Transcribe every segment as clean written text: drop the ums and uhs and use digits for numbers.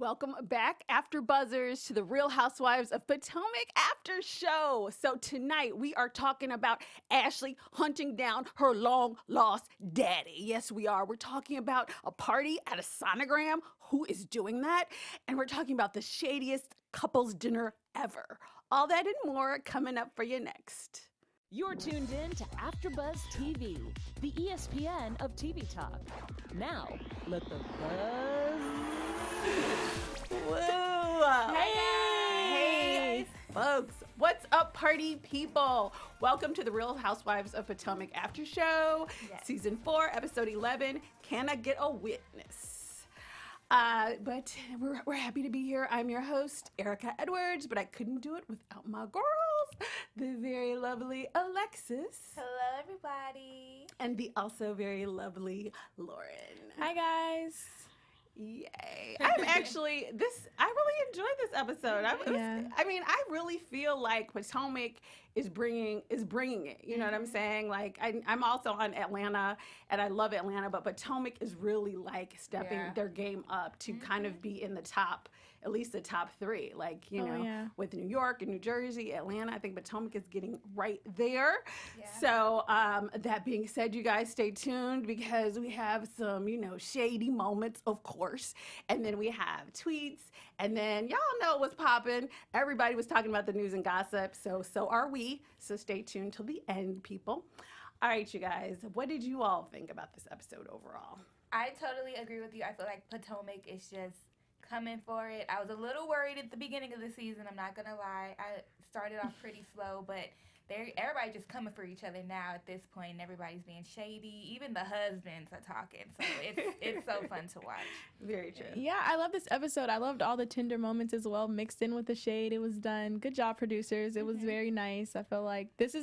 Welcome back, AfterBuzzers, to the Real Housewives of Potomac After Show. So tonight we are talking about Ashley hunting down her long-lost daddy. Yes, we are. We're talking about a party at a sonogram. Who is doing that? And we're talking about the shadiest couples dinner ever. All that and more coming up for you next. You're tuned in to AfterBuzz TV, the ESPN of TV talk. Now, let the buzz. Woo! Hey, folks. What's up, party people? Welcome to the Real Housewives of Potomac After Show, Season 4, Episode 11, Can I Get a Witness? But we're happy to be here. I'm your host, Erika Edwards, but I couldn't do it without my girls, the very lovely Alexis. Hello, everybody. And the also very lovely Lauren. Hi, guys. Yay. I really enjoyed this episode. I really feel like Potomac is bringing it. You know what I'm saying? Like, I'm also on Atlanta, and I love Atlanta, but Potomac is really, like, stepping their game up to kind of be in the top, at least the top three. Like, with New York and New Jersey, Atlanta, I think Potomac is getting right there. Yeah. So, that being said, you guys stay tuned because we have some, shady moments, of course. And then we have tweets. And then y'all know what's popping. Everybody was talking about the news and gossip. So are we. So stay tuned till the end, people. All right, you guys. What did you all think about this episode overall? I totally agree with you. I feel like Potomac is just coming for it. I was a little worried at the beginning of the season. I'm not going to lie. I started off pretty slow, but everybody just coming for each other now at this point, and everybody's being shady. Even the husbands are talking, so it's so fun to watch. Very true. Yeah, I love this episode. I loved all the tender moments as well, mixed in with the shade. It was done. Good job, producers. It was very nice. I feel like this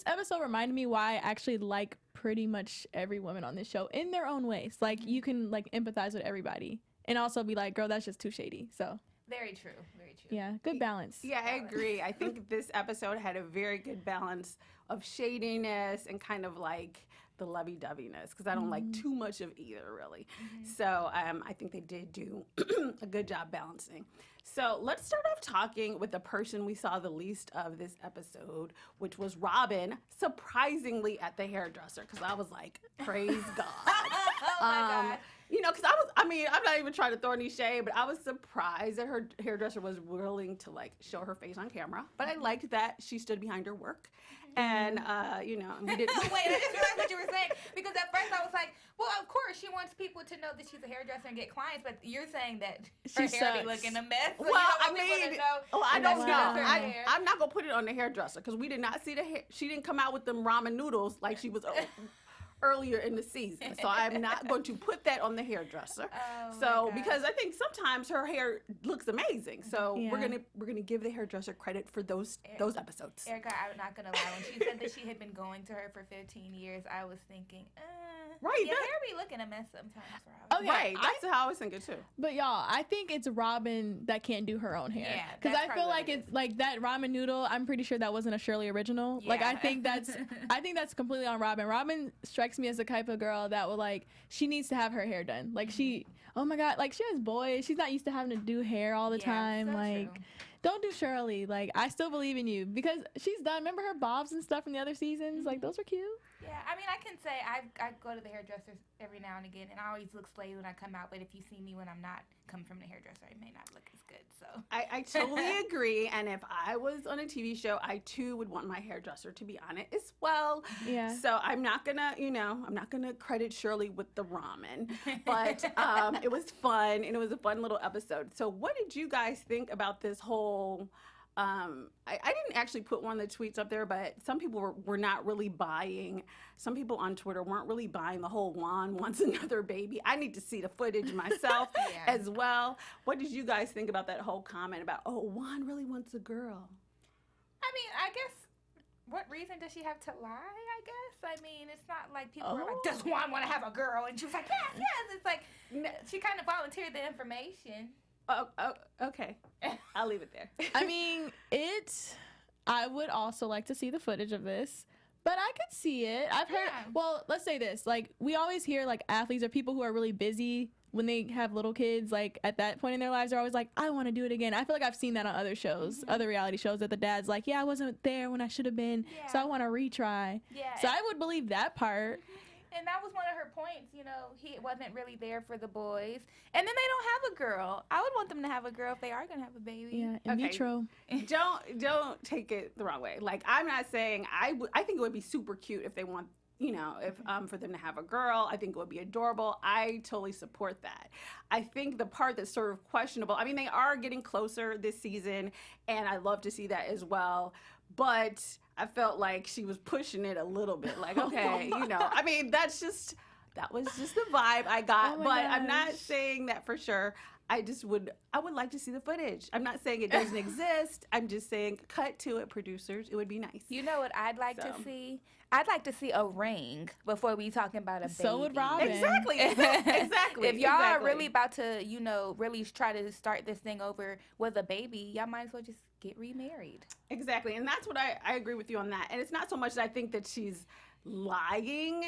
episode reminded me why I actually like pretty much every woman on this show in their own ways. Like, you can empathize with everybody and also be like, girl, that's just too shady. So very true. Yeah, good balance. Yeah, I agree. I think this episode had a very good balance of shadiness and kind of like the lovey-doveyness, because I don't like too much of either, really. So I think they did do a good job balancing. So let's start off talking with the person we saw the least of this episode, which was Robyn, surprisingly at the hairdresser, because I was like, praise God. Oh, my God. Because I'm not even trying to throw any shade, but I was surprised that her hairdresser was willing to, show her face on camera. But I liked that she stood behind her work. And, we didn't... Wait, I just realized what you were saying. Because at first I was like, well, of course, she wants people to know that she's a hairdresser and get clients. But you're saying that her hair be looking a mess. So I don't know. I'm not going to put it on the hairdresser, because we did not see the hair. She didn't come out with them ramen noodles like she was... earlier in the season, so I'm not going to put that on the hairdresser. Because I think sometimes her hair looks amazing, so we're gonna give the hairdresser credit for those episodes. Erika, I'm not gonna lie. When she said that she had been going to her for 15 years, I was thinking, right, your hair be looking a mess sometimes. Okay, right, that's how I was thinking too. But y'all, I think it's Robyn that can't do her own hair. Yeah, because I feel like it's like that ramen noodle. I'm pretty sure that wasn't a Shirley original. Yeah. I think that's completely on Robyn. Robyn strikes me as the type of girl that will she needs to have her hair done. She, oh my God, she has boys. She's not used to having to do hair all the time. So true. Don't do Shirley. I still believe in you because she's done. Remember her bobs and stuff from the other seasons? Those were cute. Yeah, I can say I go to the hairdressers every now and again, and I always look slayed when I come out. But if you see me when I'm not coming from the hairdresser, I may not look as good. So I totally agree. And if I was on a TV show, I too would want my hairdresser to be on it as well. Yeah. So I'm not gonna credit Shirley with the ramen, but it was fun and it was a fun little episode. So what did you guys think about this whole? I didn't actually put one of the tweets up there, but some people were not really buying. Some people on Twitter weren't really buying the whole Juan wants another baby. I need to see the footage myself as well. What did you guys think about that whole comment about, Juan really wants a girl? I guess, what reason does she have to lie, I guess? It's not like people are like, does Juan want to have a girl? And she was like, yes. It's like, she kind of volunteered the information. Oh, okay. I'll leave it there. I would also like to see the footage of this, but I could see it. I've heard, well, let's say this, we always hear athletes or people who are really busy when they have little kids, like at that point in their lives, they're always like, I want to do it again. I feel like I've seen that on other shows, other reality shows, that the dad's like, yeah, I wasn't there when I should have been, so I want to retry. Yeah. So I would believe that part. And that was one of her points, you know, he wasn't really there for the boys. And then they don't have a girl. I would want them to have a girl if they are going to have a baby. Yeah, in vitro. Don't take it the wrong way. Like, I'm not saying, I think it would be super cute if they want, you know, if for them to have a girl. I think it would be adorable. I totally support that. I think the part that's sort of questionable, I mean, they are getting closer this season, and I love to see that as well. But I felt like she was pushing it a little bit. Like, okay, you know, I mean, that was just the vibe I got. But gosh. I'm not saying that for sure. I would like to see the footage. I'm not saying it doesn't exist. I'm just saying, cut to it, producers. It would be nice. You know what I'd like to see? I'd like to see a ring before we talking about a baby. So would Robyn. Exactly. If y'all are really about to, you know, really try to start this thing over with a baby, y'all might as well just get remarried. Exactly. And that's what I agree with you on that. And it's not so much that I think that she's lying.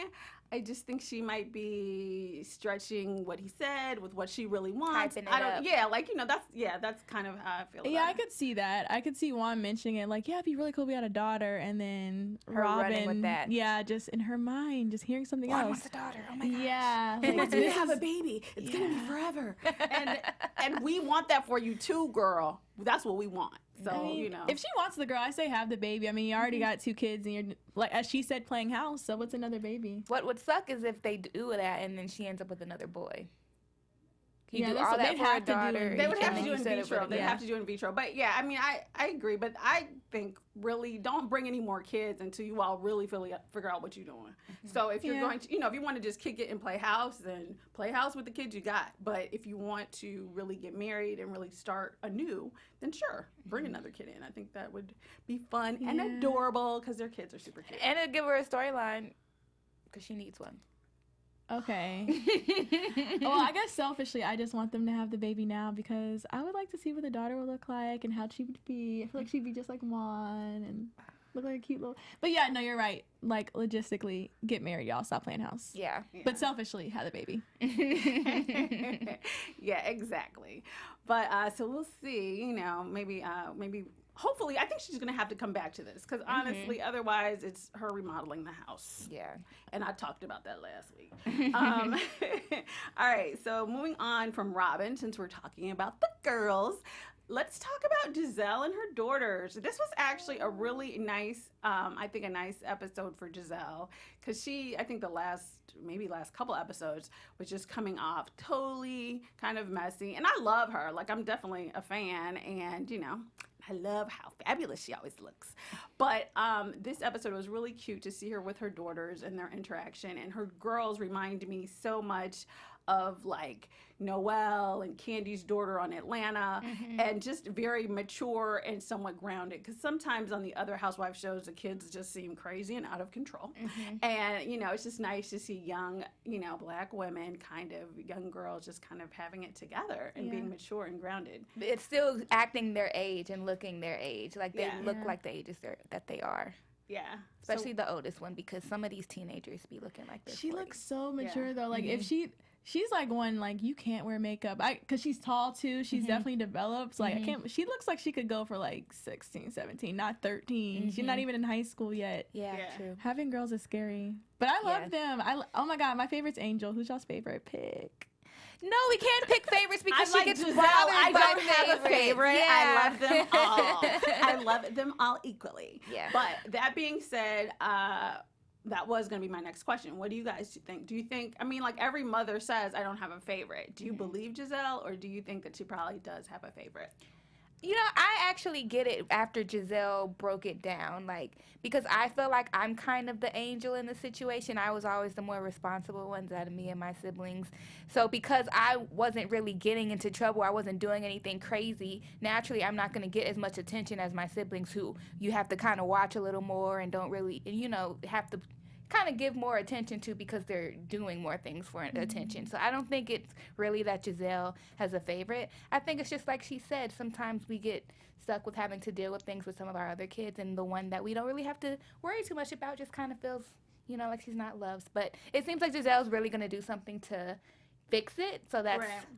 I just think she might be stretching what he said with what she really wants. Hyping it up. Yeah, like, you know, that's kind of how I feel about Yeah, it. I could see that. I could see Juan mentioning it, like, yeah, it'd be really cool if we had a daughter, and then her running with Robyn, that. yeah, just in her mind, just hearing something Juan else. wants a daughter. Oh my gosh. Yeah. He wants me to have a baby. It's gonna be forever. And we want that for you too, girl. That's what we want. So, I mean, you know. if she wants the girl, I say have the baby. I mean, you already got 2 kids, and you're, like, as she said, playing house, so what's another baby? What would suck is if they do that and then she ends up with another boy. Yeah, do that's all what that they'd for a have to do daughter. in They would vitro. have to do in vitro. They'd Yeah. have to do in vitro. But yeah, I mean, I agree. But I think really don't bring any more kids until you all really figure out what you're doing. So if you're going to, you know, if you want to just kick it and play house, then play house with the kids you got. But if you want to really get married and really start anew, then sure, bring another kid in. I think that would be fun and adorable because their kids are super cute. And it'd give her a storyline because she needs one. Okay. Well, I guess selfishly, I just want them to have the baby now because I would like to see what the daughter would look like and how she would be. I feel like she'd be just like Juan and look like a cute little. But yeah, no, you're right. Like, logistically, get married, y'all. Stop playing house. Yeah. But selfishly, have the baby. Yeah, exactly. But so we'll see. You know, maybe. Hopefully, I think she's going to have to come back to this because honestly, otherwise, it's her remodeling the house. Yeah. And I talked about that last week. All right, so moving on from Robyn, since we're talking about the girls, let's talk about Gizelle and her daughters. This was actually a really nice, I think a nice episode for Gizelle because she, I think the last couple episodes was just coming off totally kind of messy. And I love her. Like, I'm definitely a fan and, you know, I love how fabulous she always looks. But this episode was really cute to see her with her daughters and their interaction. And her girls remind me so much of like Noelle and Candy's daughter on Atlanta, and just very mature and somewhat grounded. Because sometimes on the other housewife shows, the kids just seem crazy and out of control. And, you know, it's just nice to see young, you know, Black women, kind of young girls just kind of having it together and being mature and grounded. It's still acting their age and looking their age. Like, they look like the ages that they are. Yeah. Especially the oldest one, because some of these teenagers be looking like they're She 40. looks so mature, though. Like, if she's like one, like, you can't wear makeup. Because she's tall, too. She's definitely developed. Like, I can't, she looks like she could go for, like, 16, 17, not 13. She's not even in high school yet. Yeah, true. Having girls is scary. But I love them. Oh, my God. My favorite's Angel. Who's y'all's favorite pick? No, we can't pick favorites because I she gets Gizelle. bothered I by don't have a favorite. Yeah. I love them all. I love them all equally. Yeah. But that being said, that was going to be my next question. What do you guys think? Do you think, I mean, like every mother says, I don't have a favorite. Do you believe Gizelle, or do you think that she probably does have a favorite? You know, I actually get it after Gizelle broke it down, like, because I feel like I'm kind of the angel in the situation. I was always the more responsible ones out of me and my siblings. So because I wasn't really getting into trouble, I wasn't doing anything crazy, naturally I'm not going to get as much attention as my siblings, who you have to kind of watch a little more and don't really, you know, have to kind of give more attention to because they're doing more things for attention. So I don't think it's really that Gizelle has a favorite. I think it's just like she said, sometimes we get stuck with having to deal with things with some of our other kids, and the one that we don't really have to worry too much about just kind of feels, you know, like she's not loved. But it seems like Gizelle's really going to do something to fix it. So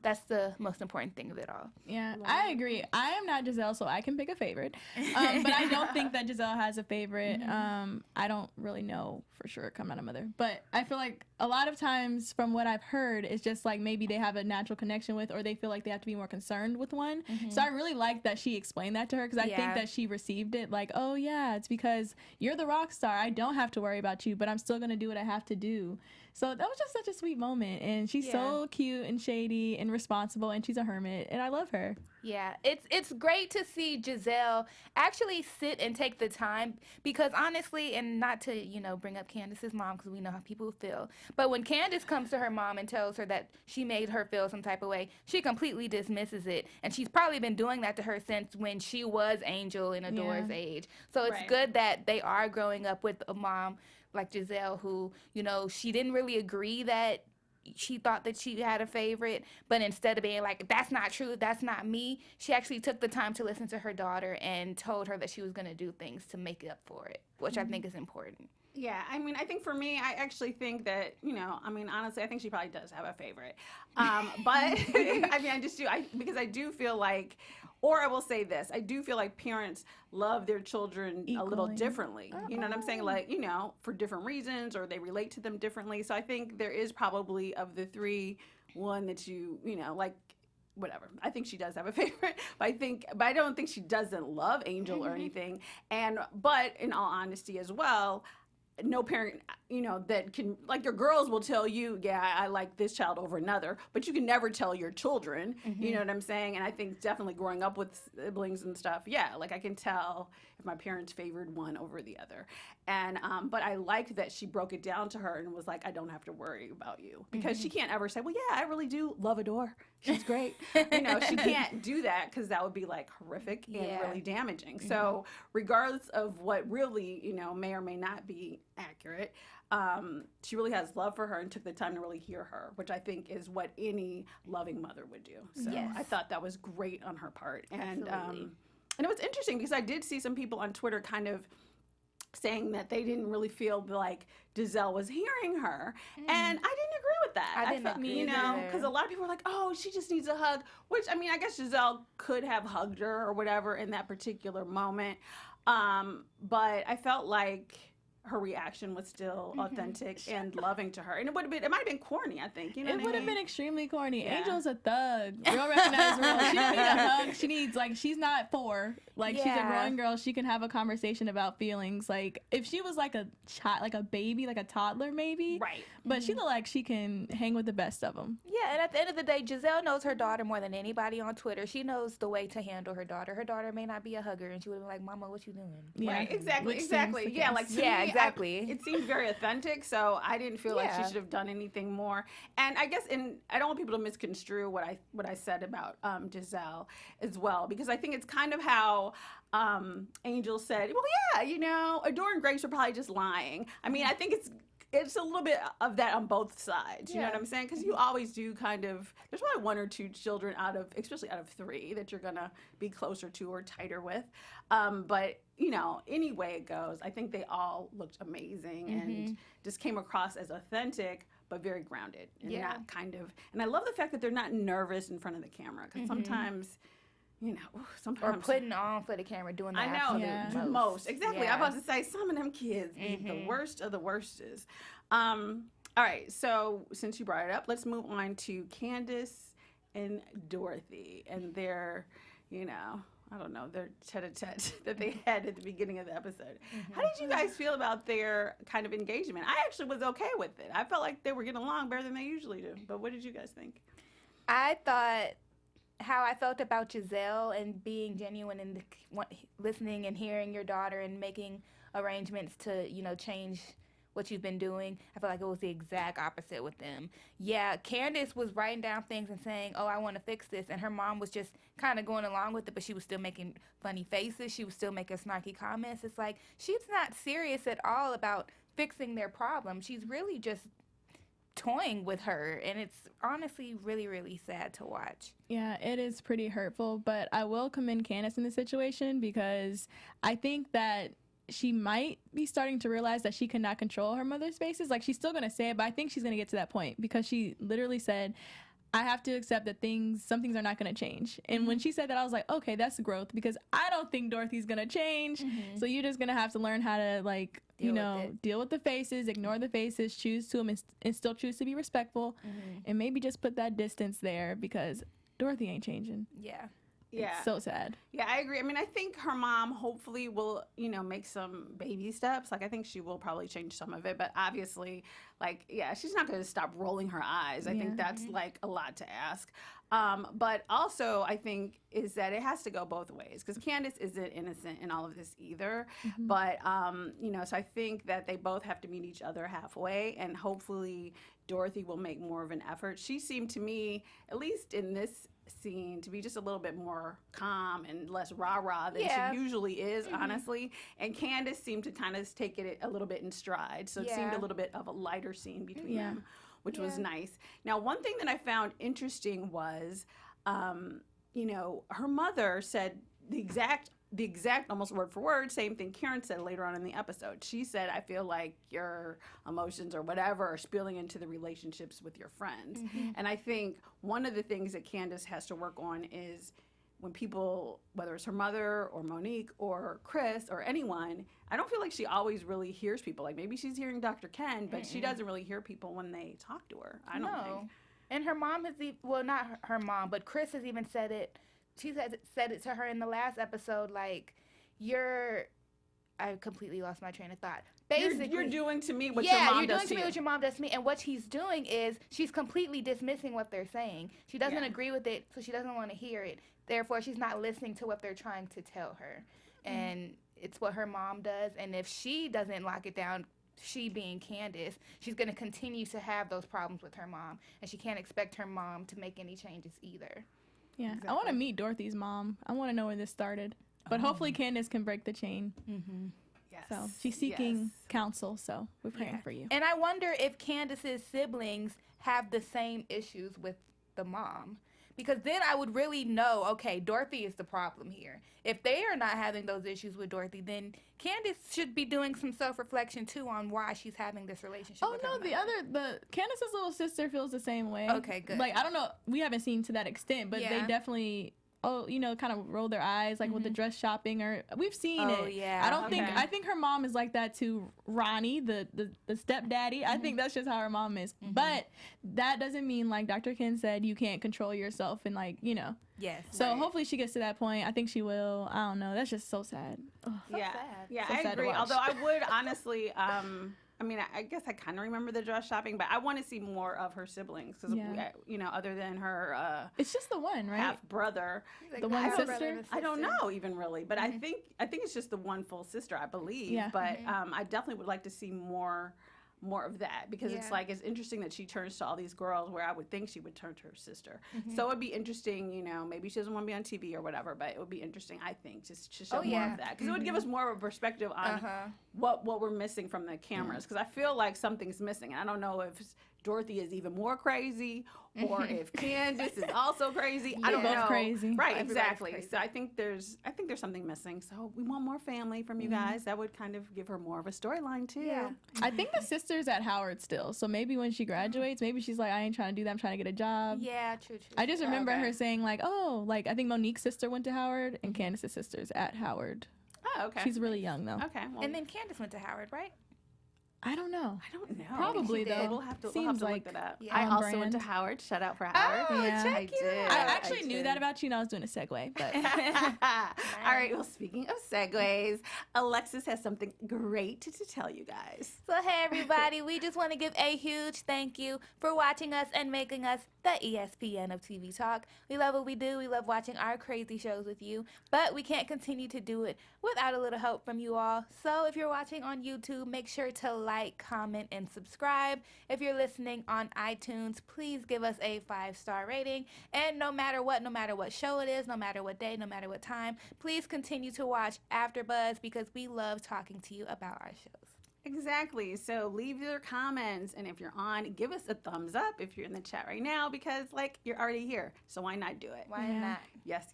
that's the most important thing of it all. Yeah, I agree. I am not Gizelle, so I can pick a favorite. But I don't think that Gizelle has a favorite. I don't really know for sure, I'm not a mother. But I feel like a lot of times from what I've heard, it's just like maybe they have a natural connection with, or they feel like they have to be more concerned with one. So I really like that she explained that to her, because I think that she received it like, oh yeah, it's because you're the rock star. I don't have to worry about you, but I'm still going to do what I have to do. So that was just such a sweet moment. And she's so cute and shady and responsible, and she's a hermit, and I love her. Yeah, it's great to see Gizelle actually sit and take the time, because honestly, and not to, bring up Candice's mom, because we know how people feel, but when Candice comes to her mom and tells her that she made her feel some type of way, she completely dismisses it. And she's probably been doing that to her since when she was Angel in Adora's age. So it's good that they are growing up with a mom like Gizelle who, she didn't really agree that she thought that she had a favorite, but instead of being like, that's not true, that's not me, she actually took the time to listen to her daughter and told her that she was going to do things to make up for it, which I think is important. Yeah, I mean, I think for me, I actually think that, honestly, I think she probably does have a favorite. But, I mean, I just do, because I do feel like, or I will say this, I do feel like parents love their children a little differently. You know what I'm saying? Like, for different reasons, or they relate to them differently. So I think there is probably, of the three, one that like, whatever. I think she does have a favorite, but I don't think she doesn't love Angel or anything. But in all honesty as well, no parent, that can, like, your girls will tell you, yeah, I like this child over another, but you can never tell your children, you know what I'm saying? And I think definitely growing up with siblings and stuff, yeah, like I can tell if my parents favored one over the other. And, but I liked that she broke it down to her and was like, I don't have to worry about you, because she can't ever say, well, yeah, I really do love Adore. She's great. She can't do that, because that would be like horrific and really damaging. So regardless of what really, may or may not be accurate, she really has love for her and took the time to really hear her, which I think is what any loving mother would do. So I thought that was great on her part. And and it was interesting, because I did see some people on Twitter kind of saying that they didn't really feel like Gizelle was hearing her, and I didn't agree with that. I didn't agree, because a lot of people were like, "Oh, she just needs a hug," which, I mean, I guess Gizelle could have hugged her or whatever in that particular moment, but I felt like her reaction was still authentic and loving to her, and it might have been corny. I think it would have been extremely corny. Yeah. Angel's a thug, real recognize real. She don't need a hug. She needs, like, she's not 4. Like, she's a growing girl. She can have a conversation about feelings. Like, if she was like a child, like a baby, like a toddler, maybe. Right. But she look like she can hang with the best of them. Yeah, and at the end of the day, Gizelle knows her daughter more than anybody on Twitter. She knows the way to handle her daughter. Her daughter may not be a hugger, and she would have been like, "Mama, what you doing?" Yeah, right. Exactly. Yeah, like, to me, exactly. It seemed very authentic, so I didn't feel like she should have done anything more. And I guess, I don't want people to misconstrue what I said about Gizelle as well, because I think it's kind of how Angel said, well, yeah, Adore and Grace are probably just lying. I mean, I think it's a little bit of that on both sides. You know what I'm saying? Because you always do kind of, there's probably 1 or 2 children especially out of 3 that you're going to be closer to or tighter with. But, any way it goes, I think they all looked amazing and just came across as authentic, but very grounded and not kind of, and I love the fact that they're not nervous in front of the camera, because sometimes, sometimes. Or putting on for the camera, doing the absolute most. Exactly. Yeah. I was about to say, some of them kids be the worst of the worstest. All right, so since you brought it up, let's move on to Candice and Dorothy and their, I don't know, their tete-a-tete that they had at the beginning of the episode. How did you guys feel about their kind of engagement? I actually was okay with it. I felt like they were getting along better than they usually do. But what did you guys think? I thought how I felt about Gizelle and being genuine and listening and hearing your daughter and making arrangements to, change what you've been doing. I feel like it was the exact opposite with them. Yeah, Candice was writing down things and saying, oh, I want to fix this. And her mom was just kind of going along with it, but she was still making funny faces. She was still making snarky comments. It's like, she's not serious at all about fixing their problem. She's really just toying with her, and it's honestly really, really sad to watch. Yeah, it is pretty hurtful, but I will commend Candice in this situation, because I think that she might be starting to realize that she cannot control her mother's faces. Like, she's still going to say it, but I think she's going to get to that point because she literally said, I have to accept that some things are not going to change. And when she said that, I was like, okay, that's growth, because I don't think Dorothy's going to change. So you're just going to have to learn how to, like, deal with the faces, ignore the faces, choose to them, and still choose to be respectful, and maybe just put that distance there, because Dorothy ain't changing. Yeah. Yeah. It's so sad. Yeah, I agree. I mean, I think her mom hopefully will, make some baby steps. Like, I think she will probably change some of it. But obviously, like, yeah, she's not going to stop rolling her eyes. I think that's, like, a lot to ask. But also, I think, is that it has to go both ways. Because Candice isn't innocent in all of this either. But, so I think that they both have to meet each other halfway. And hopefully, Dorothy will make more of an effort. She seemed to me, at least in this scene, to be just a little bit more calm and less rah-rah than she usually is, honestly. And Candice seemed to kind of take it a little bit in stride. So it seemed a little bit of a lighter scene between them, which was nice. Now, one thing that I found interesting was, her mother said the exact almost word for word same thing Karen said later on in the episode. She said, I feel like your emotions or whatever are spilling into the relationships with your friends. And I think one of the things that Candice has to work on is when people, whether it's her mother or Monique or Chris or anyone, I don't feel like she always really hears people. Like, maybe she's hearing Dr. Ken, but she doesn't really hear people when they talk to her. I don't think. And her mom has, not her mom, but Chris has even said it. She said it to her in the last episode, like, I completely lost my train of thought. Basically, you're doing to me what your mom does to you. Yeah, you're doing to me what your mom does to me. And what she's doing is she's completely dismissing what they're saying. She doesn't agree with it, so she doesn't want to hear it. Therefore, she's not listening to what they're trying to tell her. And it's what her mom does. And if she doesn't lock it down, she being Candice, she's going to continue to have those problems with her mom. And she can't expect her mom to make any changes either. Yeah, exactly. I want to meet Dorothy's mom. I want to know where this started. But hopefully Candice can break the chain. Yes. So she's seeking counsel, so we're praying for you. And I wonder if Candice's siblings have the same issues with the mom. Because then I would really know, okay, Dorothy is the problem here. If they are not having those issues with Dorothy, then Candice should be doing some self-reflection, too, on why she's having this relationship with her mother. Candice's little sister feels the same way. Okay, good. Like, I don't know, we haven't seen to that extent, but they definitely, kind of roll their eyes, like with the dress shopping, or we've seen it. Yeah. I think her mom is like that to Ronnie, the stepdaddy. I think that's just how her mom is. But that doesn't mean, like Dr. Ken said, you can't control yourself and, like, Yes. So hopefully she gets to that point. I think she will. I don't know. That's just so sad. So sad. Yeah, So I agree. Although I would honestly, I mean, I guess I kind of remember the dress shopping, but I want to see more of her siblings because, other than her, it's just the one, right? Half brother, like the one sister. I don't know even really, but I think it's just the one full sister, I believe. Yeah. But I definitely would like to see more of that because it's like it's interesting that she turns to all these girls where I would think she would turn to her sister. So it would be interesting, maybe she doesn't want to be on TV or whatever, but it would be interesting, I think, just to show more of that because it would give us more of a perspective on what we're missing from the cameras because I feel like something's missing. And I don't know if Dorothy is even more crazy or if Candice is also crazy. I don't know. Both crazy. Right, exactly. Crazy. So I think there's something missing. So we want more family from you guys. That would kind of give her more of a storyline too. Yeah. I think the sister's at Howard still. So maybe when she graduates, maybe she's like, I ain't trying to do that. I'm trying to get a job. Yeah, true. I just remember her saying like, I think Monique's sister went to Howard and Candice's sister's at Howard. Oh, okay. She's really young though. Okay. Well, and then Candice went to Howard, right? I don't know. Probably though. We'll have to look that up. Yeah. I also went to Howard. Shout out for Howard. Oh, yeah. I did. I actually knew that about you and I was doing a segue. But all right. Well, speaking of segues, Alexis has something great to tell you guys. So hey everybody, we just want to give a huge thank you for watching us and making us the ESPN of TV Talk. We love what we do. We love watching our crazy shows with you, but we can't continue to do it without a little help from you all. So if you're watching on YouTube, make sure to like, comment, and subscribe. If you're listening on iTunes, please give us a 5-star rating. And no matter what show it is, no matter what day, no matter what time, please continue to watch AfterBuzz because we love talking to you about our shows. Exactly. So leave your comments, and if you're on, give us a thumbs up if you're in the chat right now because, like, you're already here. So why not do it? Why not? Yes.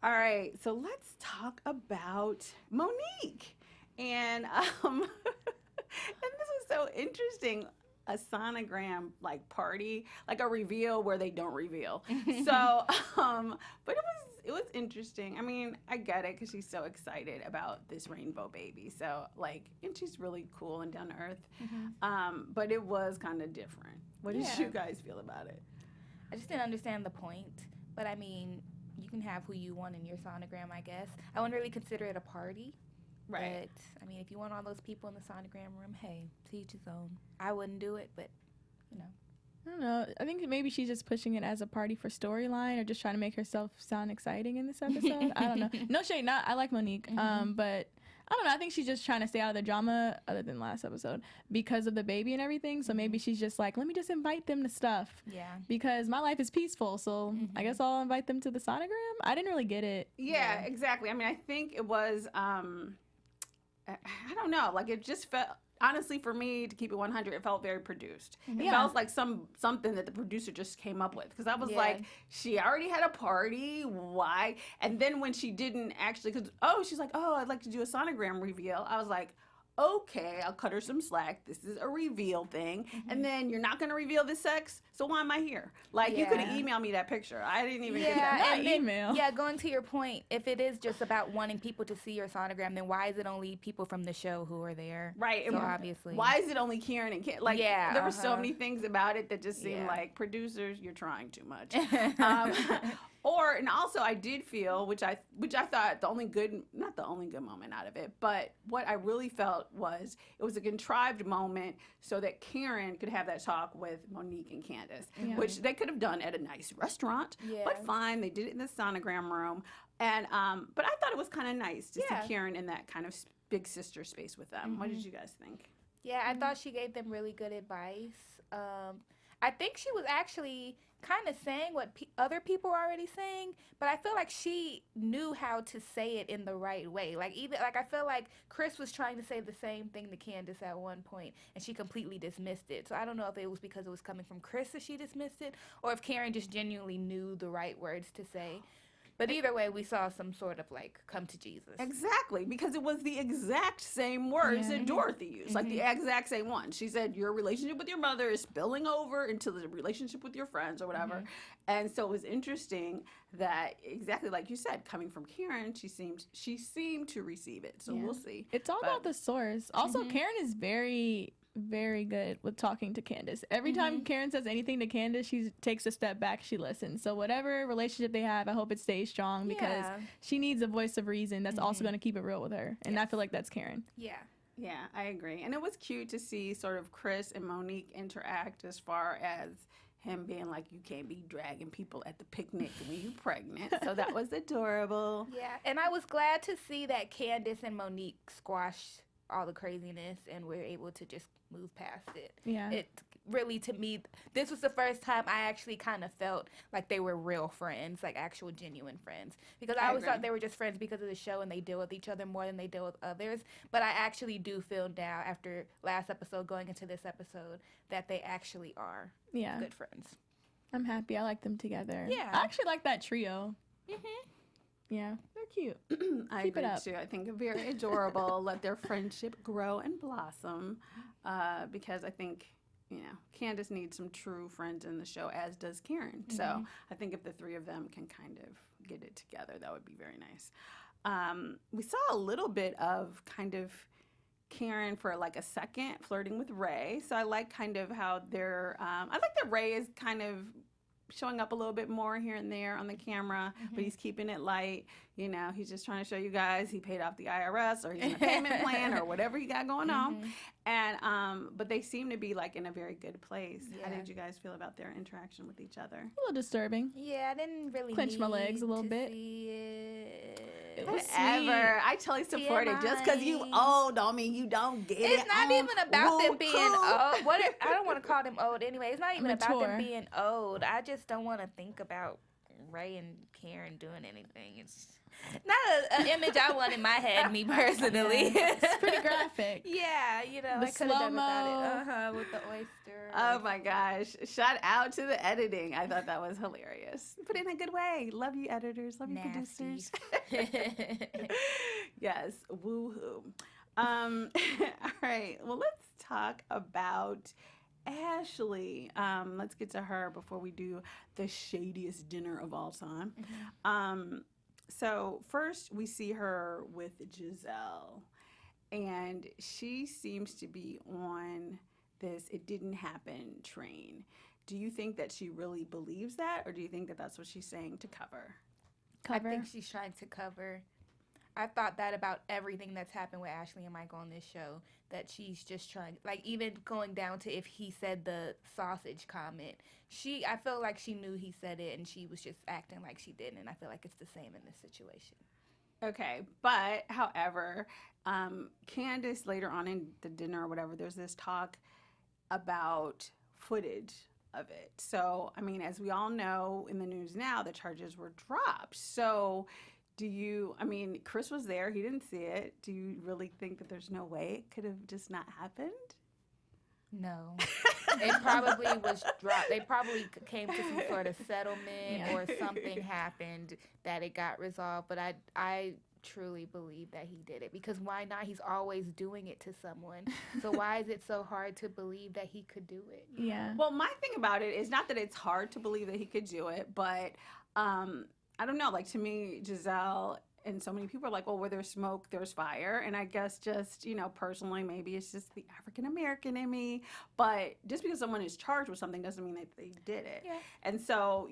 All right. So let's talk about Monique. And and this was so interesting. A sonogram like party, like a reveal where they don't reveal. So, but it was interesting. I mean, I get it because she's so excited about this rainbow baby. So like, and she's really cool and down to earth. But it was kind of different. What did you guys feel about it? I just didn't understand the point. But I mean, you can have who you want in your sonogram, I guess. I wouldn't really consider it a party. Right. But, I mean, if you want all those people in the sonogram room, hey, to each his own. I wouldn't do it, but, you know. I don't know. I think maybe she's just pushing it as a party for storyline or just trying to make herself sound exciting in this episode. I don't know. No shade, I like Monique. But I don't know. I think she's just trying to stay out of the drama other than last episode because of the baby and everything. So maybe she's just like, let me just invite them to stuff. Yeah. Because my life is peaceful. So I guess I'll invite them to the sonogram. I didn't really get it. Yeah, exactly. I mean, I think it was, I don't know, like it just felt, honestly, for me, to keep it 100, it felt very produced. It felt like something that the producer just came up with. Because I was like, she already had a party, why? And then when she didn't actually, she's like, I'd like to do a sonogram reveal. I was like, okay, I'll cut her some slack. This is a reveal thing. And then you're not going to reveal the sex, so why am I here? Like, you could have emailed me that picture. I didn't even get that. Not email. Yeah, going to your point, if it is just about wanting people to see your sonogram, then why is it only people from the show who are there? Right. So obviously. Why is it only Karen and Like, there were so many things about it that just seemed like, producers, you're trying too much. And also I did feel, which I thought not the only good moment out of it, but what I really felt was it was a contrived moment so that Karen could have that talk with Monique and Candice, which they could have done at a nice restaurant, but fine, they did it in the sonogram room. And, but I thought it was kind of nice to see Karen in that kind of big sister space with them. What did you guys think? Yeah, I thought she gave them really good advice. I think she was actually kind of saying what other people were already saying, but I feel like she knew how to say it in the right way. Like I feel like Chris was trying to say the same thing to Candice at one point, and she completely dismissed it. So I don't know if it was because it was coming from Chris that she dismissed it, or if Karen just genuinely knew the right words to say. But either way, we saw some sort of like come to Jesus. Exactly, because it was the exact same words that Dorothy used, like the exact same one. She said, your relationship with your mother is spilling over into the relationship with your friends or whatever. And so it was interesting that, exactly like you said, coming from Karen, she seemed to receive it. So we'll see. It's all about the source. Also, Karen is very good with talking to Candice. Every time Karen says anything to Candice, she takes a step back, she listens. So whatever relationship they have, I hope it stays strong because she needs a voice of reason that's also going to keep it real with her. And I feel like that's Karen. Yeah, I agree. And it was cute to see sort of Chris and Monique interact as far as him being like, you can't be dragging people at the picnic when you're pregnant. So that was adorable. Yeah, and I was glad to see that Candice and Monique squashed all the craziness and we're able to just move past it. It really, to me, this was the first time I actually kind of felt like they were real friends, like actual genuine friends. Because I always thought they were just friends because of the show and they deal with each other more than they deal with others. But I actually do feel now, after last episode going into this episode, that they actually are good friends. I'm happy. I like them together. I actually like that trio. Yeah, they're cute. I agree too. I think very adorable. Let their friendship grow and blossom, because I think, Candice needs some true friends in the show, as does Karen. So I think if the three of them can kind of get it together, that would be very nice. We saw a little bit of kind of Karen for like a second flirting with Ray. So I like kind of how they're, I like that Ray is kind of showing up a little bit more here and there on the camera, but he's keeping it light. He's just trying to show you guys he paid off the IRS, or he's in a payment plan, or whatever he got going on. And but they seem to be like in a very good place. How did you guys feel about their interaction with each other? A little disturbing. Yeah, I didn't really clench my legs a little bit. It was Whatever. I totally support it. Just because you old don't mean you don't get it. It's not even about them being old. I don't want to call them old anyway. It's not even about them being old. I just don't want to think about Ray and Karen doing anything. It's not an image I want in my head, me personally. It's pretty graphic. Yeah, the I could have done without it. With the oyster. Oh my gosh. Shout out to the editing. I thought that was hilarious. But in a good way. Love you, editors. Love you, producers. Yes. Woohoo. All right. Well, let's talk about Ashley. Let's get to her before we do the shadiest dinner of all time. So first we see her with Gizelle, and she seems to be on this "it didn't happen" train. Do you think that she really believes that, or do you think that that's what she's saying to cover? I think she's trying to cover. I thought that about everything that's happened with Ashley and Michael on this show, that she's just trying, like, even going down to if he said the sausage comment. I feel like she knew he said it, and she was just acting like she didn't, and I feel like it's the same in this situation. Okay, but, however, Candice, later on in the dinner or whatever, there's this talk about footage of it. So, I mean, as we all know in the news now, the charges were dropped. So, Chris was there. He didn't see it. Do you really think that there's no way it could have just not happened? No. It probably was dropped. They probably came to some sort of settlement or something happened that it got resolved. But I truly believe that he did it, because why not? He's always doing it to someone. So why is it so hard to believe that he could do it? Yeah. Well, my thing about it is not that it's hard to believe that he could do it, but I don't know, like, to me, Gizelle and so many people are like, well, where there's smoke, there's fire. And I guess just, personally, maybe it's just the African-American in me. But just because someone is charged with something doesn't mean that they did it. Yeah. And so,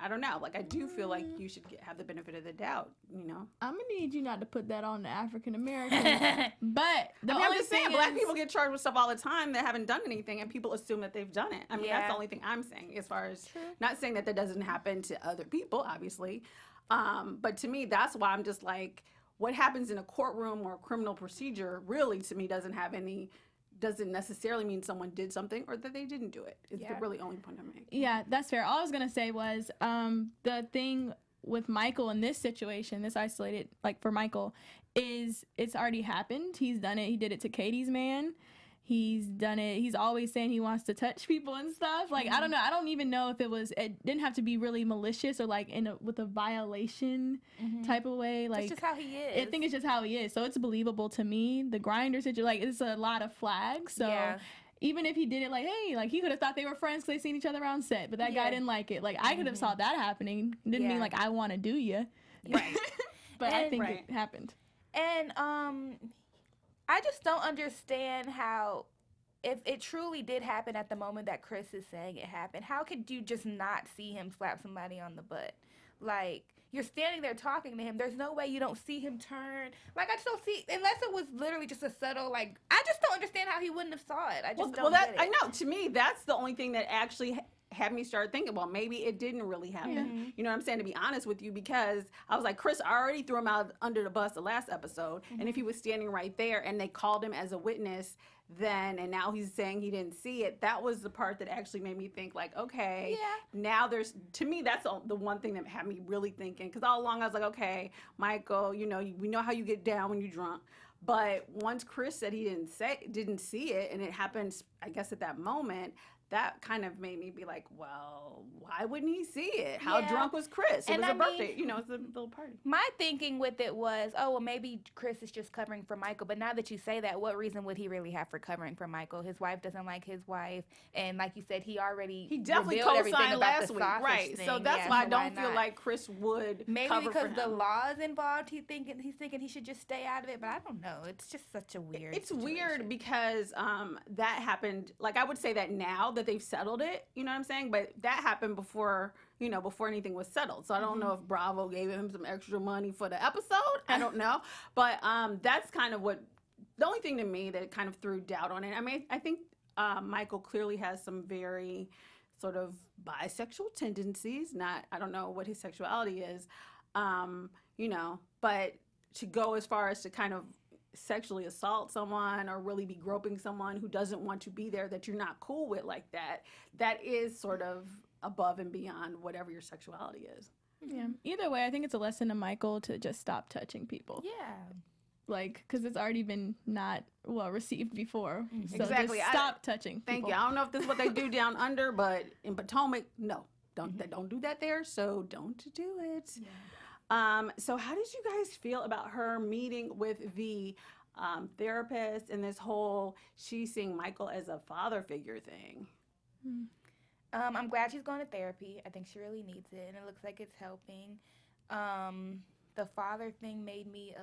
I don't know. Like, I do feel like you should have the benefit of the doubt, I'm going to need you not to put that on the African-American. But I'm just saying, black people get charged with stuff all the time that haven't done anything, and people assume that they've done it. I mean, that's the only thing I'm saying, as far as not saying that doesn't happen to other people, obviously. But to me, that's why I'm just like, what happens in a courtroom or a criminal procedure really, to me, doesn't necessarily mean someone did something or that they didn't do it. It's the really only point I'm making. Yeah, that's fair. All I was going to say was the thing with Michael in this situation, this isolated, like for Michael, is it's already happened. He's done it. He did it to Katie's man. He's done it. He's always saying he wants to touch people and stuff. Like, I don't know. I don't even know if it didn't have to be really malicious or like with a violation type of way. Like, it's just how he is. I think it's just how he is. So it's believable to me. The grinder situation, like, it's a lot of flags. So even if he did it like, hey, like, he could have thought they were friends because they seen each other around set, but that guy didn't like it. Like, I could have saw that happening. Didn't mean like I want to do you. Right. But I think it happened. And I just don't understand how, if it truly did happen at the moment that Chris is saying it happened, how could you just not see him slap somebody on the butt? Like, you're standing there talking to him. There's no way you don't see him turn. Like, I just don't see, unless it was literally just a subtle, like, I just don't understand how he wouldn't have saw it. I just don't get it. I know. To me, that's the only thing that actually had me start thinking, well, maybe it didn't really happen. You know what I'm saying? To be honest with you, because I was like, Chris already threw him out under the bus the last episode, and if he was standing right there and they called him as a witness then, and now he's saying he didn't see it, that was the part that actually made me think, like, okay, now to me, that's the one thing that had me really thinking, because all along I was like, okay, Michael, we know how you get down when you're drunk. But once Chris said he didn't see it, and it happened, I guess, at that moment, that kind of made me be like, well, why wouldn't he see it? How drunk was Chris? It was a birthday, it's a little party. My thinking with it was, oh, well, maybe Chris is just covering for Michael. But now that you say that, what reason would he really have for covering for Michael? His wife doesn't like his wife. And like you said, he definitely co-signed last week. Right. So that's why I don't feel like Chris would maybe cover because for him. the law is involved, he's thinking he should just stay out of it. But I don't know. It's just such a weird situation. Weird because that happened, like, I would say that now that they've settled it, you know what I'm saying? But that happened before anything was settled. So I don't know if Bravo gave him some extra money for the episode. I don't know. But that's kind of the only thing to me that kind of threw doubt on it. I mean, I think Michael clearly has some very sort of bisexual tendencies. I don't know what his sexuality is, but to go as far as to kind of sexually assault someone or really be groping someone who doesn't want to be there, that you're not cool with, like that is sort of above and beyond whatever your sexuality is. Yeah. Either way, I think it's a lesson to Michael to just stop touching people. Yeah. Like, because it's already been not well received before. So exactly. Just stop touching people. Thank you. I don't know if this is what they do down under, but in Potomac, no. They don't do that there, so don't do it. Yeah. So how did you guys feel about her meeting with V therapist, and this whole she's seeing Michael as a father figure thing. I'm glad she's going to therapy. I think she really needs it, and it looks like it's helping. The father thing made me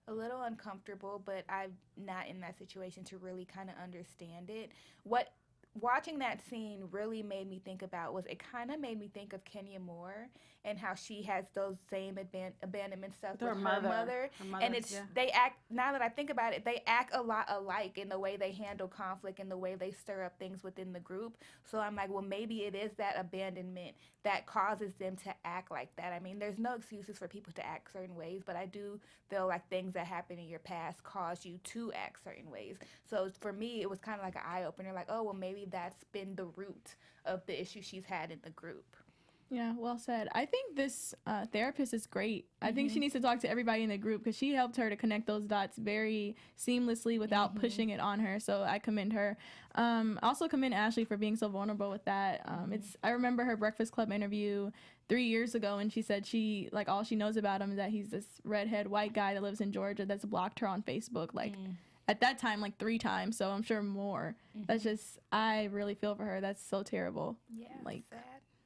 a little uncomfortable, but I'm not in that situation to really kind of understand it. What watching that scene really made me think about was it kind of made me think of Kenya Moore and how she has those same abandonment stuff with her mother. And it's they act, now that I think about it, they act a lot alike in the way they handle conflict and the way they stir up things within the group. So I'm like, well, maybe it is that abandonment that causes them to act like that. I mean, there's no excuses for people to act certain ways, but I do feel like things that happen in your past cause you to act certain ways. So for me, it was kind of like an eye-opener, like, oh, well, maybe that's been the root of the issue she's had in the group. Yeah, well said. I think this therapist is great. I think she needs to talk to everybody in the group because she helped her to connect those dots very seamlessly without pushing it on her. So I commend her. I also commend Ashley for being so vulnerable with that. I remember her Breakfast Club interview 3 years ago, and she said she, like, all she knows about him is that he's this redhead white guy that lives in Georgia that's blocked her on Facebook, like, at that time, like 3 times, so I'm sure more. That's just, I really feel for her. That's so terrible. Yeah, like, sad.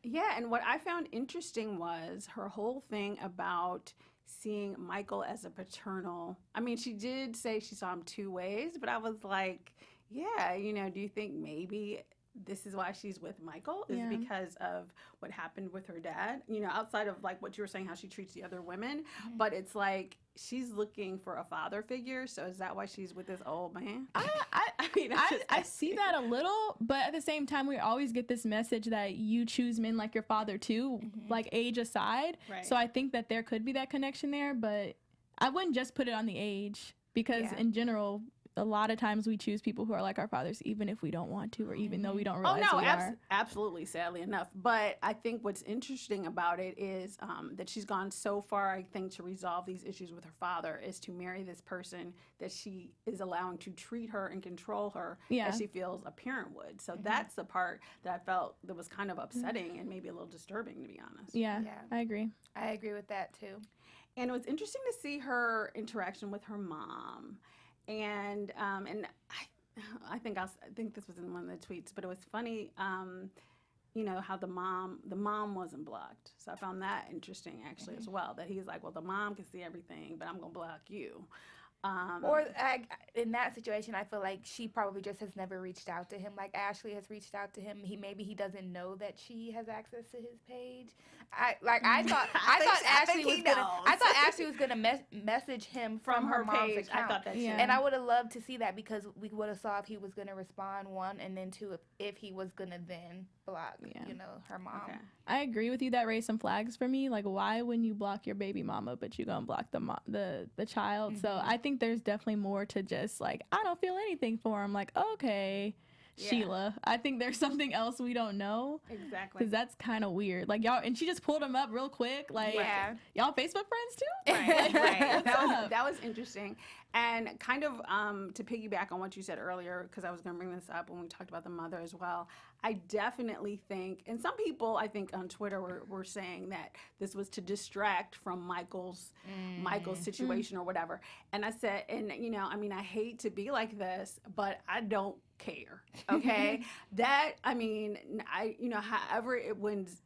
Yeah, and what I found interesting was her whole thing about seeing Michael as a paternal. I mean, she did say she saw him 2 ways, but I was like, yeah, do you think maybe this is why she's with Michael is because of what happened with her dad, outside of like what you were saying, how she treats the other women, but it's like she's looking for a father figure. So is that why she's with this old man? I see that a little, but at the same time, we always get this message that you choose men like your father too, like age aside. Right. So I think that there could be that connection there, but I wouldn't just put it on the age because in general, a lot of times we choose people who are like our fathers, even if we don't want to, or even though we don't realize we are. Absolutely, sadly enough. But I think what's interesting about it is that she's gone so far, I think, to resolve these issues with her father is to marry this person that she is allowing to treat her and control her as she feels a parent would. So that's the part that I felt that was kind of upsetting and maybe a little disturbing, to be honest. Yeah, I agree. I agree with that, too. And it was interesting to see her interaction with her mom. And I think this was in one of the tweets, but it was funny, how the mom wasn't blocked. So I found that interesting actually as well. That he's like, well, the mom can see everything, but I'm gonna block you. In that situation, I feel like she probably just has never reached out to him. Like Ashley has reached out to him. Maybe he doesn't know that she has access to his page. I thought Ashley was gonna message him from her mom's page. account. I thought that too. And I would have loved to see that because we would have saw if he was gonna respond, 1, and then 2, if he was gonna then block, her mom. Okay. I agree with you. That raised some flags for me. Like, why wouldn't you block your baby mama, but you gonna block the child? So I think there's definitely more to just like, I don't feel anything for him. Like, okay, Sheila. I think there's something else we don't know. Exactly. Because that's kind of weird. Like, y'all, and she just pulled him up real quick. Like, y'all Facebook friends too? Right. That was interesting. And kind of to piggyback on what you said earlier, because I was going to bring this up when we talked about the mother as well, I definitely think, and some people I think on Twitter were saying that this was to distract from Michael's situation or whatever. And I said, and I hate to be like this, but I don't care. Okay.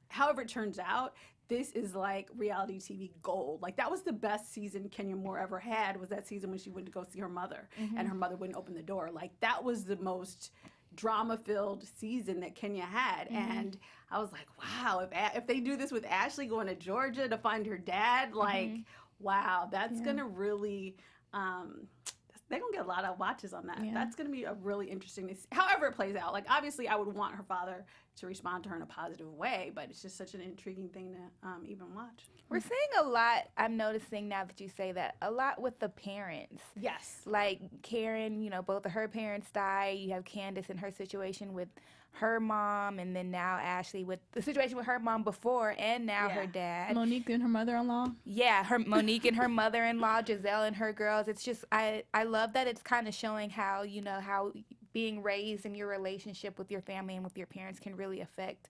However it turns out, this is like reality TV gold. Like that was the best season Kenya Moore ever had, was that season when she went to go see her mother and her mother wouldn't open the door. Like that was the most drama-filled season that Kenya had. And I was like, wow, if they do this with Ashley going to Georgia to find her dad, like, wow, that's going to really... they're going to get a lot of watches on that. Yeah. That's going to be a really interesting, however it plays out. Like, obviously, I would want her father to respond to her in a positive way, but it's just such an intriguing thing to even watch. We're seeing a lot, I'm noticing now that you say that, a lot with the parents. Yes. Like, Karen, both of her parents die. You have Candice in her situation with her mom, and then now Ashley with the situation with her mom before and now her dad. Monique and her mother-in-law. Yeah, Monique and her mother-in-law, Gizelle and her girls. It's just, I love that it's kind of showing how, how being raised in your relationship with your family and with your parents can really affect,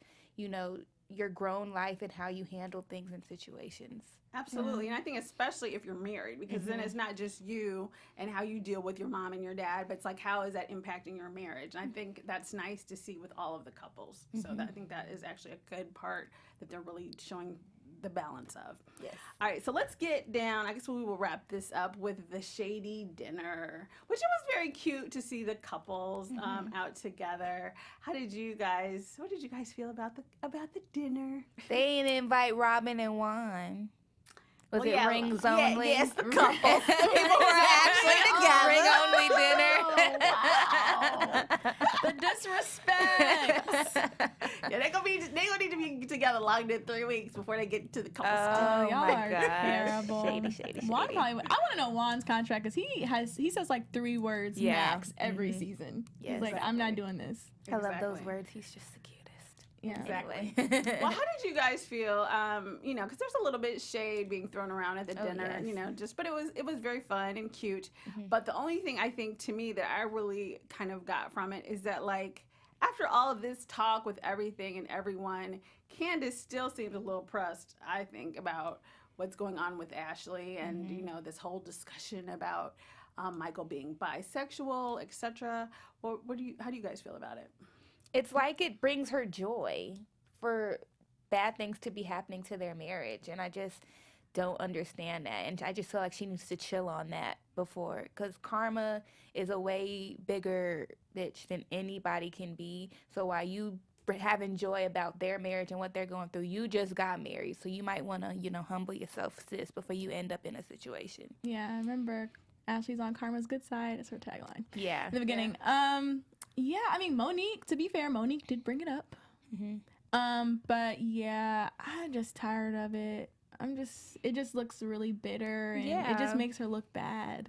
your grown life and how you handle things and situations. Absolutely. And I think especially if you're married, because then it's not just you and how you deal with your mom and your dad, but it's like, how is that impacting your marriage? And I think that's nice to see with all of the couples. So I think that is actually a good part that they're really showing the balance of. Yes. All right, so let's get down. I guess we will wrap this up with the Shady Dinner, which it was very cute to see the couples out together. What did you guys feel about the dinner? They didn't invite Robyn and Juan. Was it rings only? Yes, the couple. People were actually together. Ring only dinner. Oh, wow. The disrespect. Yeah, they gonna need to be together longer than 3 weeks before they get to the couple stage. Oh y'all my are gosh. terrible. Shady. Juan probably, I want to know Juan's contract because he says like 3 words max every season. Yes. He's like, I'm not doing this. I love those words. He's just the cutest. Yeah. Exactly. Anyway. Well, how did you guys feel? Because there's a little bit of shade being thrown around at the dinner. Yes. But it was very fun and cute. But the only thing I think to me that I really kind of got from it is that like after all of this talk with everything and everyone, Candice still seems a little pressed, I think, about what's going on with Ashley and this whole discussion about Michael being bisexual, etc. Well, how do you guys feel about it? It's like it brings her joy for bad things to be happening to their marriage. And I just don't understand that. And I just feel like she needs to chill on that before. Because karma is a way bigger bitch than anybody can be. So while you having joy about their marriage and what they're going through, you just got married. So you might want to, humble yourself, sis, before you end up in a situation. Yeah, I remember Ashley's on karma's good side. That's her tagline. Yeah. In the beginning. Yeah, I mean, Monique, to be fair, Monique did bring it up. But yeah, I'm just tired of it. It just looks really bitter and it just makes her look bad.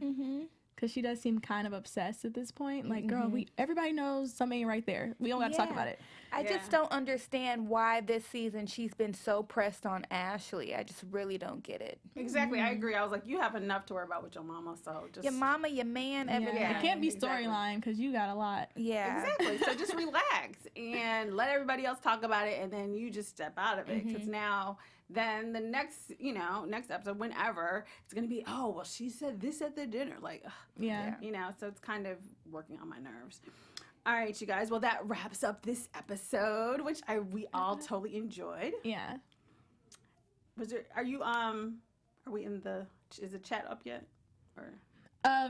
Because she does seem kind of obsessed at this point. Like, girl, everybody knows something ain't right there. We don't got to talk about it. I just don't understand why this season she's been so pressed on Ashley. I just really don't get it. Exactly, I agree. I was like, you have enough to worry about with your mama, so just... Your mama, your man, everything. It can't be storyline because you got a lot. Yeah. Exactly, so just relax and let everybody else talk about it, and then you just step out of it. Because now... Then the next episode, whenever, it's going to be, oh, well, she said this at the dinner. Like, ugh. So it's kind of working on my nerves. All right, you guys. Well, that wraps up this episode, which we all totally enjoyed. Yeah. Are we in is the chat up yet? Or...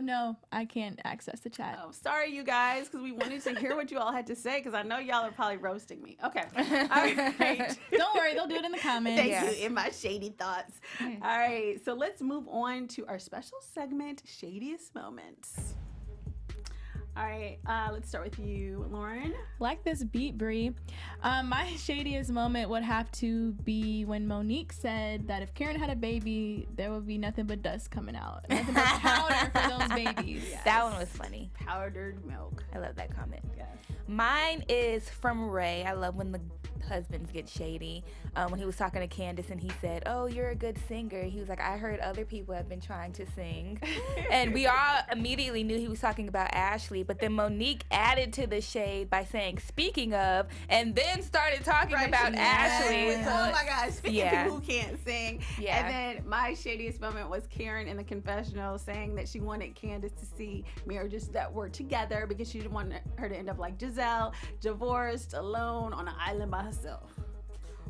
no, I can't access the chat. Oh, sorry, you guys, because we wanted to hear what you all had to say, because I know y'all are probably roasting me. Okay. All right. Don't worry, they'll do it in the comments. Thank you, in my shady thoughts. All right, so let's move on to our special segment, Shadiest Moments. All right, let's start with you, Lauren. Like this beat, Bree. My shadiest moment would have to be when Monique said that if Karen had a baby, there would be nothing but dust coming out. Nothing but powder for those babies. Yes. That one was funny. Powdered milk. I love that comment. Yes. Mine is from Ray. I love when the husbands get shady. When he was talking to Candice and he said, oh, you're a good singer. He was like, I heard other people have been trying to sing. And we all immediately knew he was talking about Ashley, but then Monique added to the shade by saying, speaking of, and then started talking about Ashley. So, oh my gosh, speaking of people who can't sing. Yeah. And then my shadiest moment was Karen in the confessional saying that she wanted Candice to see marriages that were together because she didn't want her to end up like Gizelle, divorced, alone on an island by herself.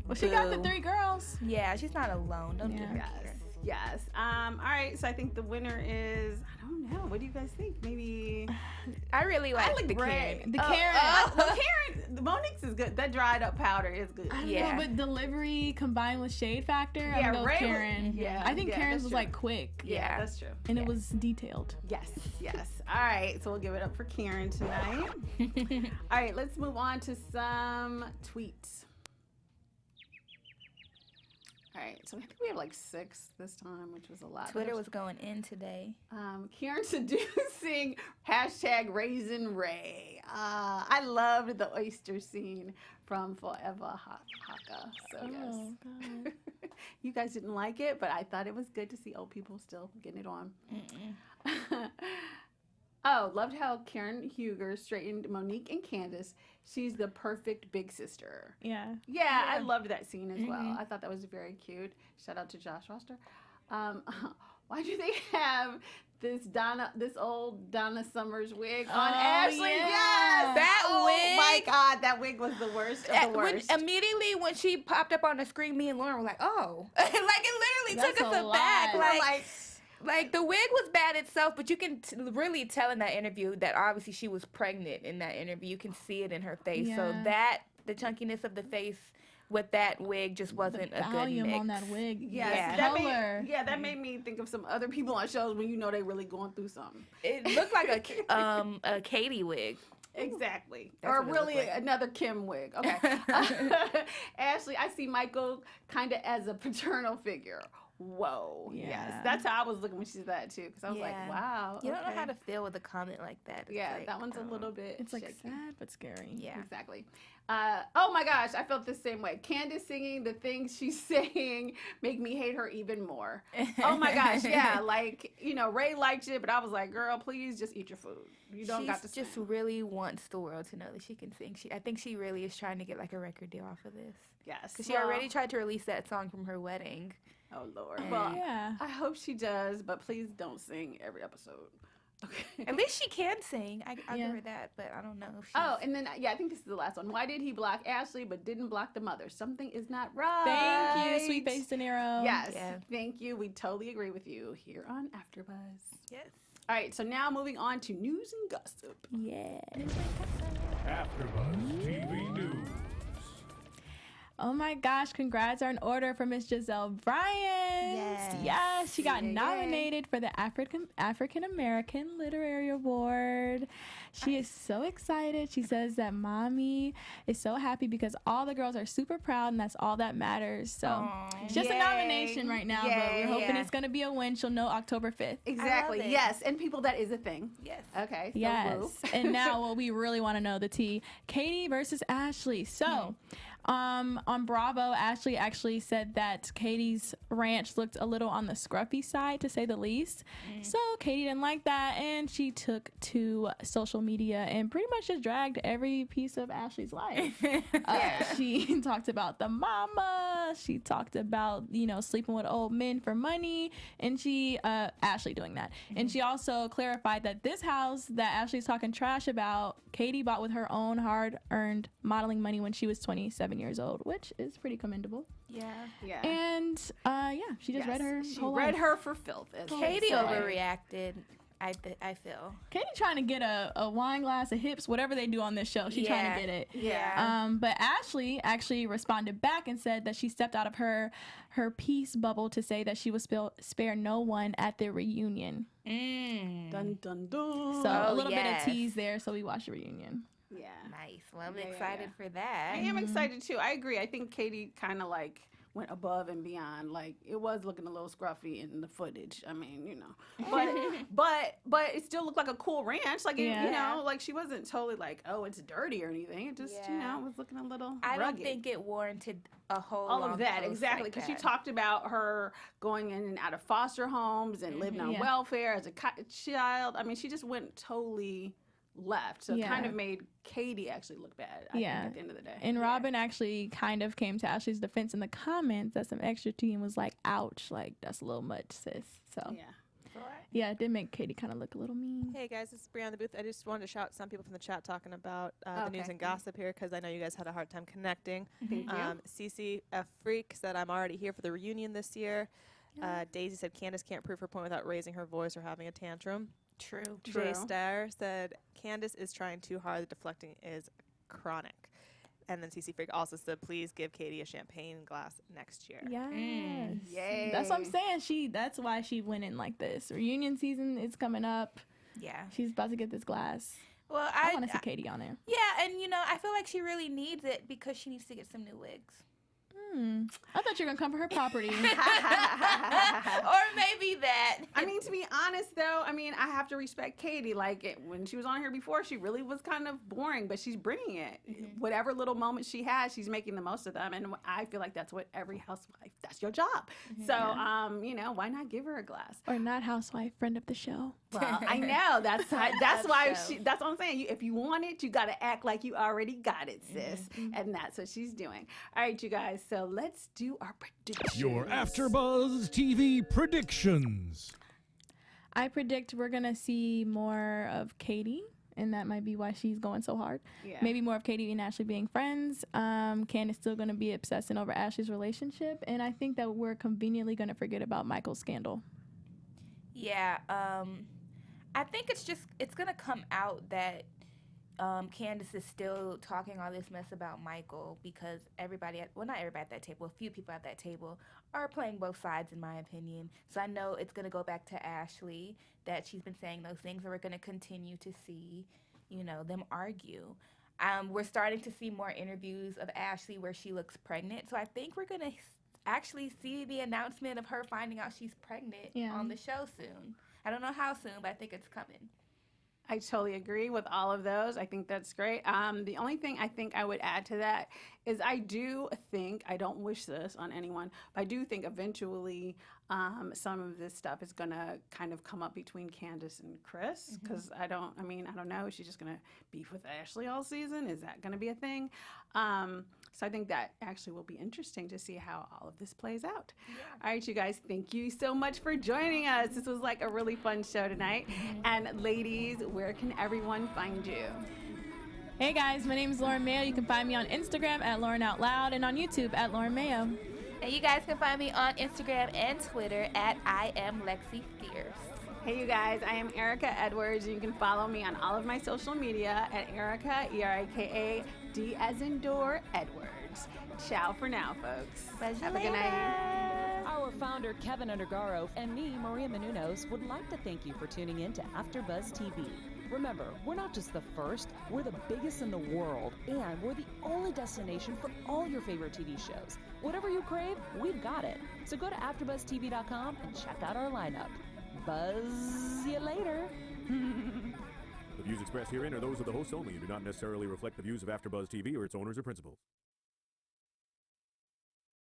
Well, she got the 3 girls. Yeah, she's not alone. Don't do her. Yes. All right. So I think the winner is, I don't know. What do you guys think? Maybe. I really like the Ray. Karen. Karen. Well, Karen, Monique's is good. That dried up powder is good. I don't know, but delivery combined with shade factor, Yeah, I would go Ray Karen. I think Karen's was true. like quick. Yeah, that's true. And it was detailed. Yes. All right. So we'll give it up for Karen tonight. All right. Let's move on to some tweets. All right, so I think we have like 6 this time, which was a lot. Twitter was going in today. Karen seducing #RaisinRay. I loved the oyster scene from Forever Haka. So yes. God. You guys didn't like it, but I thought it was good to see old people still getting it on. Oh, loved how Karen Huger straightened Monique and Candice. She's the perfect big sister. Yeah. Yeah, I loved that scene as well. I thought that was very cute. Shout out to Josh Foster. Why do they have this old Donna Summers wig on Ashley? Yeah. Yes, That wig. Oh my God, that wig was the worst of the worst. Immediately when she popped up on the screen, me and Lauren were like, "Oh!" Like it literally That's took us a aback. lot. Like the wig was bad itself, but you can really tell in that interview that obviously she was pregnant in that interview. You can see it in her face. Yeah. So the chunkiness of the face with that wig just wasn't a good volume mix. on that wig. Yes, Yeah. Color. that made me think of some other people on shows when you know they really going through something. It looked like a Katie wig. Exactly. That's or what it really looked like. another Kim wig. Okay. Ashley, I see Michael kind of as a paternal figure. Whoa. Yeah. Yes. That's how I was looking when she said that too. Because I was like, Yeah. wow. You don't know okay. how to feel with a comment like that. It's Yeah, like, that one's a little bit It's like shaky. sad but scary. Yeah. Exactly. Oh my gosh, I felt the same way. Candice singing the things she's saying make me hate her even more. Oh my gosh, yeah. Like, Ray liked it, but I was like, girl, please just eat your food. You don't got to She just sing. really wants the world to know that she can sing. I think she really is trying to get like a record deal off of this. Yes. Because she already tried to release that song from her wedding. Oh Lord. And- Well, Yeah. I hope she does, but please don't sing every episode. Okay. At least she can sing. I'll Yeah. give her that, but I don't know if she's... Oh, and then I think this is the last one. Why did he block Ashley but didn't block the mother? Something is not right. Thank you, Sweet Face De Niro. Yes. Yeah. Thank you. We totally agree with you here on AfterBuzz. Yes. All right, so now moving on to news and gossip. Yeah. AfterBuzz TV News. Oh my gosh, congrats are in order for Miss Gizelle Bryant. Yes, she got nominated for the African American Literary Award. She is so excited. She says that mommy is so happy because all the girls are super proud and that's all that matters. So it's just a nomination right now, but we're hoping it's going to be a win. She'll know October 5th. Exactly. it. Yes, and people, that is a thing. Yes. Okay. So Yes. woo. And now what we really want to know, the tea, Katie versus Ashley. So on Bravo, Ashley actually said that Katie's ranch looked a little on the scruffy side, to say the least. So Katie didn't like that, and she took to social media and pretty much just dragged every piece of Ashley's life. She talked about the mama. She talked about, sleeping with old men for money, and she, Ashley doing that. And she also clarified that this house that Ashley's talking trash about, Katie bought with her own hard-earned modeling money when she was 27 years old, which is pretty commendable. Yeah. Yeah. And she just read her She whole read life. her for filth. as they Katie say. overreacted, I feel. Katie trying to get a wine glass, a hips, whatever they do on this show. She's trying to get it. Yeah. But Ashley actually responded back and said that she stepped out of her peace bubble to say that she would spare no one at the reunion. Dun dun dun. So a Oh, little bit of yes. tease there. So we watch the reunion. Yeah. Nice. Well, I'm Yeah, excited for that. I am excited too. I agree. I think Katie kind of went above and beyond. Like, it was looking a little scruffy in the footage. I mean, but it still looked like a cool ranch. Like, like she wasn't totally like, oh, it's dirty or anything. It just, was looking a little I don't rugged. think it warranted a whole All long of that, post exactly, like because she that. talked about her going in and out of foster homes and living on Yeah. welfare as a child. I mean, she just went totally left. So it kind of made Katie actually look bad, I think, at the end of the day. And Robyn actually kind of came to Ashley's defense in the comments that some extra team was like, ouch, like, that's a little much, sis. So, yeah, it did make Katie kind of look a little mean. Hey guys, this is Brianna the Booth. I just wanted to shout some people from the chat talking about the news and gossip here because I know you guys had a hard time connecting. Thank you. CC F Freak said, I'm already here for the reunion this year. Daisy said, Candice can't prove her point without raising her voice or having a tantrum. True. Jay Starr said, Candice is trying too hard. The deflecting is chronic. And then CC Freak also said, please give Katie a champagne glass next year. Yes. Yay. That's what I'm saying. That's why she went in like this. Reunion season is coming up. Yeah. She's about to get this glass. Well, I want to see Katie on there. Yeah, and I feel like she really needs it because she needs to get some new wigs. I thought you were going to come for her property. Or maybe that. I mean, to be honest, though, I I have to respect Katie. Like when she was on here before, she really was kind of boring, but she's bringing it. Whatever little moments she has, she's making the most of them. And I feel like that's what every housewife, that's your job. So, why not give her a glass? Or not housewife, friend of the show. Well, I know that's why that's what I'm saying. If you want it, you got to act like you already got it, sis. And that's what she's doing. All right, you guys. So let's do our predictions. Your AfterBuzz TV predictions. I predict we're going to see more of Katie, and that might be why she's going so hard. Yeah. Maybe more of Katie and Ashley being friends. Candice still going to be obsessing over Ashley's relationship, and I think that we're conveniently going to forget about Michael's scandal. Yeah, I think it's going to come out that Candice is still talking all this mess about Michael because not everybody at that table, a few people at that table are playing both sides, in my opinion. So I know it's going to go back to Ashley that she's been saying those things, and we're going to continue to see, them argue. We're starting to see more interviews of Ashley where she looks pregnant. So I think we're going to actually see the announcement of her finding out she's pregnant on the show soon. I don't know how soon, but I think it's coming. I totally agree with all of those. I think that's great. The only thing I think I would add to that is I don't wish this on anyone, but I do think eventually some of this stuff is going to kind of come up between Candice and Chris, because I don't know. Is she just going to beef with Ashley all season? Is that going to be a thing? So I think that actually will be interesting to see how all of this plays out. Yeah. All right, you guys, thank you so much for joining us. This was like a really fun show tonight. And ladies, where can everyone find you? Hey guys, my name is Lauren Mayo. You can find me on Instagram at Lauren Out Loud and on YouTube at Lauren Mayo. And you guys can find me on Instagram and Twitter at I am Lexi Fierce. Hey you guys, I am Erika Edwards. You can follow me on all of my social media at Erika, Erika, D as in door, Edwards. Ciao for now, folks. Have a good night. Our founder, Kevin Undergaro, and me, Maria Menounos, would like to thank you for tuning in to AfterBuzz TV. Remember, we're not just the first, we're the biggest in the world, and we're the only destination for all your favorite TV shows. Whatever you crave, we've got it. So go to AfterBuzzTV.com and check out our lineup. Buzz you later. The views expressed herein are those of the hosts only and do not necessarily reflect the views of AfterBuzz TV or its owners or principals.